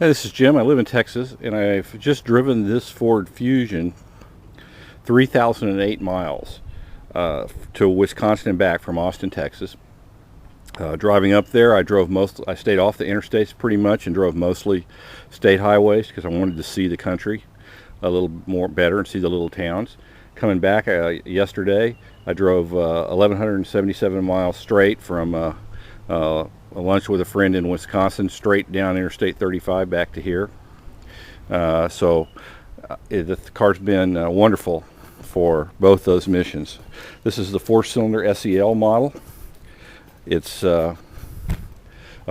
Hey, this is Jim. I live in Texas, and I've just driven this Ford Fusion 3,008 miles to Wisconsin and back from Austin, Texas. Driving up there, I stayed off the interstates pretty much and drove mostly state highways because I wanted to see the country a little more better and see the little towns. Coming back yesterday, I drove 1,177 miles straight from a lunch with a friend in Wisconsin, straight down Interstate 35 back to here. The car's been wonderful for both those missions. This is the 4-cylinder SEL model. It's a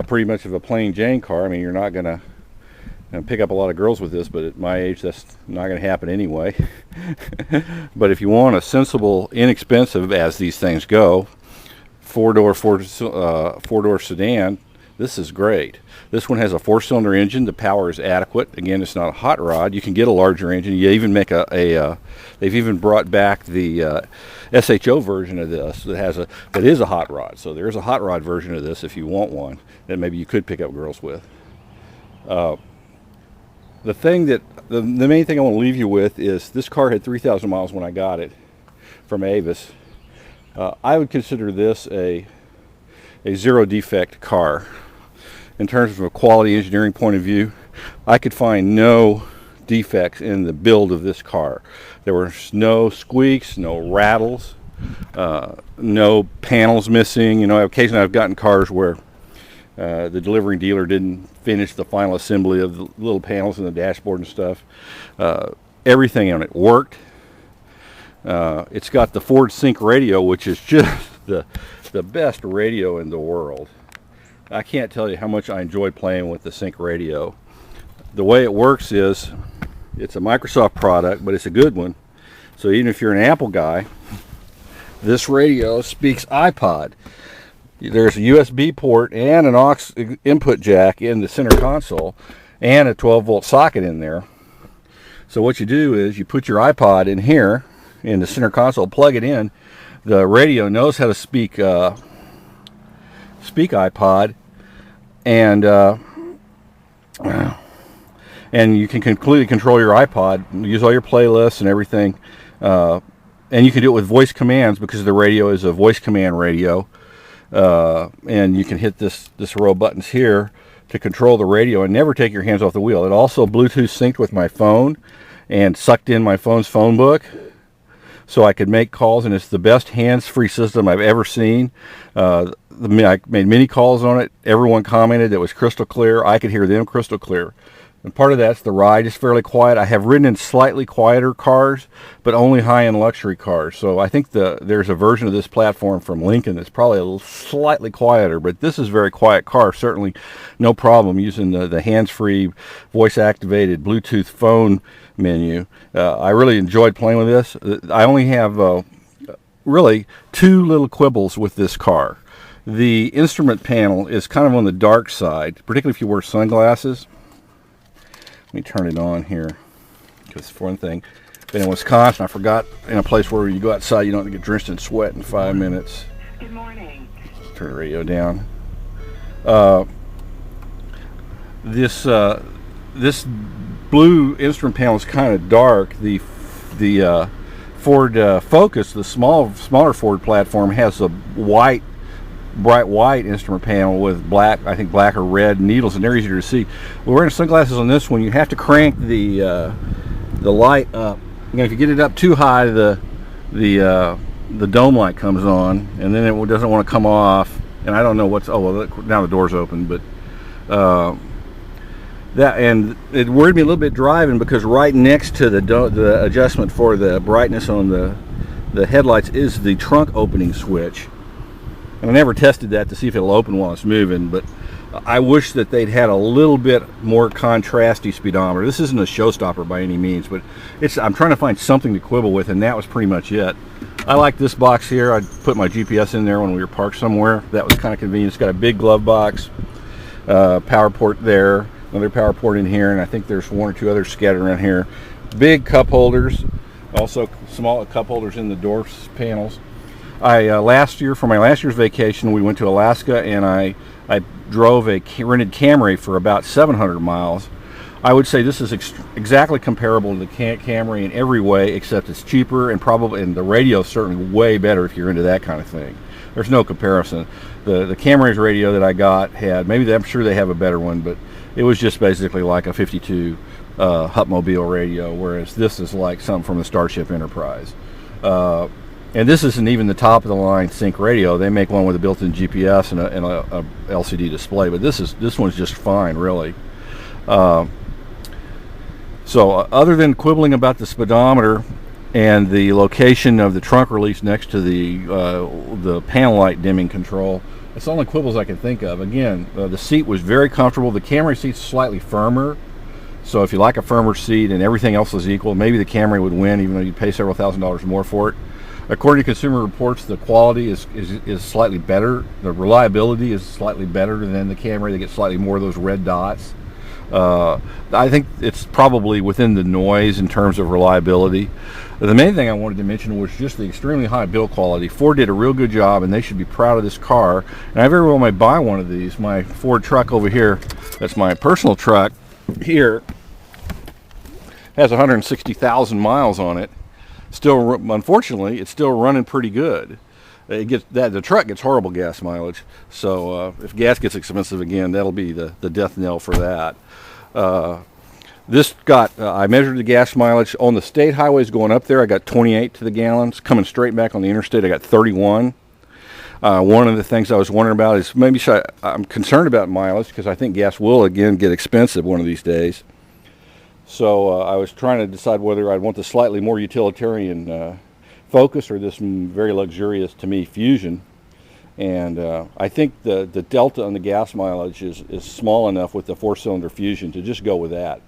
pretty much of a plain Jane car. I mean, you're not going to pick up a lot of girls with this, but at my age, that's not going to happen anyway. But if you want a sensible, inexpensive, as these things go, four-door sedan, this is great. This one has a 4-cylinder engine. The power is adequate. Again, it's not a hot rod. You can get a larger engine. You even make they've even brought back the SHO version of this that is a hot rod. So there's a hot rod version of this if you want one that maybe you could pick up girls with. The main thing I want to leave you with is this car had 3,000 miles when I got it from Avis. I would consider this a zero defect car. In terms of a quality engineering point of view, I could find no defects in the build of this car. There were no squeaks, no rattles, no panels missing. You know, occasionally I've gotten cars where the delivering dealer didn't finish the final assembly of the little panels in the dashboard and stuff. Everything on it worked. It's got the Ford Sync radio, which is just the best radio in the world. I can't tell you how much I enjoy playing with the Sync radio. The way it works is, it's a Microsoft product, but it's a good one. So even if you're an Apple guy, this radio speaks iPod. There's a USB port and an aux input jack in the center console and a 12-volt socket in there. So what you do is you put your iPod in here in the center console, plug it in. The radio knows how to speak iPod, and you can completely control your iPod, use all your playlists and everything, and you can do it with voice commands because the radio is a voice command radio, and you can hit this row of buttons here to control the radio and never take your hands off the wheel. It also Bluetooth synced with my phone and sucked in my phone's phone book, so I could make calls, and it's the best hands-free system I've ever seen. I made many calls on it. Everyone commented it was crystal clear. I could hear them crystal clear. And part of that's the ride is fairly quiet. I have ridden in slightly quieter cars, but only high-end luxury cars. So I think there's a version of this platform from Lincoln that's probably a little slightly quieter, but this is a very quiet car. Certainly no problem using the hands-free, voice-activated Bluetooth phone menu. I really enjoyed playing with this. I only have really two little quibbles with this car. The instrument panel is kind of on the dark side, particularly if you wear sunglasses. Let me turn it on here, because for one thing, been in Wisconsin, I forgot in a place where you go outside, you don't get drenched in sweat in 5 minutes. Good morning. Turn the radio down. This blue instrument panel is kind of dark. The Ford Focus, the smaller Ford platform, has a bright white instrument panel with black, I think black or red needles, and they're easier to see. We're wearing sunglasses on this one. You have to crank the light up. You know, if you get it up too high, the dome light comes on, and then it doesn't want to come off. And I don't know what's. Oh well, now the door's open, but and it worried me a little bit driving because right next to the adjustment for the brightness on the headlights is the trunk opening switch. And I never tested that to see if it'll open while it's moving, but I wish that they'd had a little bit more contrasty speedometer. This isn't a showstopper by any means, but I'm trying to find something to quibble with, and that was pretty much it. I like this box here. I put my GPS in there when we were parked somewhere. That was kind of convenient. It's got a big glove box, power port there, another power port in here, and I think there's one or two others scattered around here. Big cup holders, also small cup holders in the door panels. For my last year's vacation, we went to Alaska, and I drove a rented Camry for about 700 miles, I would say this is exactly comparable to the Camry in every way, except it's cheaper and the radio is certainly way better if you're into that kind of thing. There's no comparison. The Camry's radio that I got had, I'm sure they have a better one, but it was just basically like a 52 Hupmobile radio, whereas this is like something from the Starship Enterprise. And this isn't even the top of the line sync radio. They make one with a built-in GPS and a LCD display, but this one's just fine, really. So other than quibbling about the speedometer and the location of the trunk release next to the panel light dimming control, that's the only quibbles I can think of. Again, the seat was very comfortable. The Camry seat's slightly firmer, so if you like a firmer seat and everything else is equal, maybe the Camry would win, even though you'd pay several $1,000s more for it. According to Consumer Reports, the quality is slightly better. The reliability is slightly better than the Camry. They get slightly more of those red dots. I think it's probably within the noise in terms of reliability. The main thing I wanted to mention was just the extremely high build quality. Ford did a real good job, and they should be proud of this car. And I very well might buy one of these. My Ford truck over here, that's my personal truck here, has 160,000 miles on it. Still, unfortunately, it's still running pretty good. The truck gets horrible gas mileage, so if gas gets expensive again, that'll be the death knell for that. I measured the gas mileage on the state highways going up there. I got 28 to the gallons. Coming straight back on the interstate, I got 31. One of the things I was wondering about is I'm concerned about mileage because I think gas will again get expensive one of these days. So I was trying to decide whether I'd want the slightly more utilitarian Focus or this very luxurious, to me, Fusion. And I think the delta on the gas mileage is small enough with the 4-cylinder Fusion to just go with that.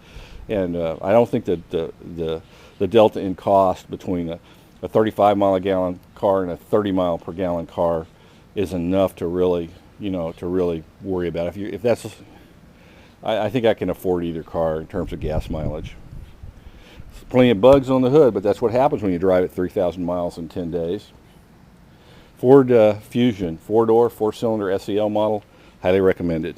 And I don't think that the delta in cost between a 35-mile-a-gallon car and a 30-mile-per-gallon car is enough to really worry about. I think I can afford either car in terms of gas mileage. There's plenty of bugs on the hood, but that's what happens when you drive at 3,000 miles in 10 days. Ford Fusion, 4-door, 4-cylinder SEL model, highly recommended.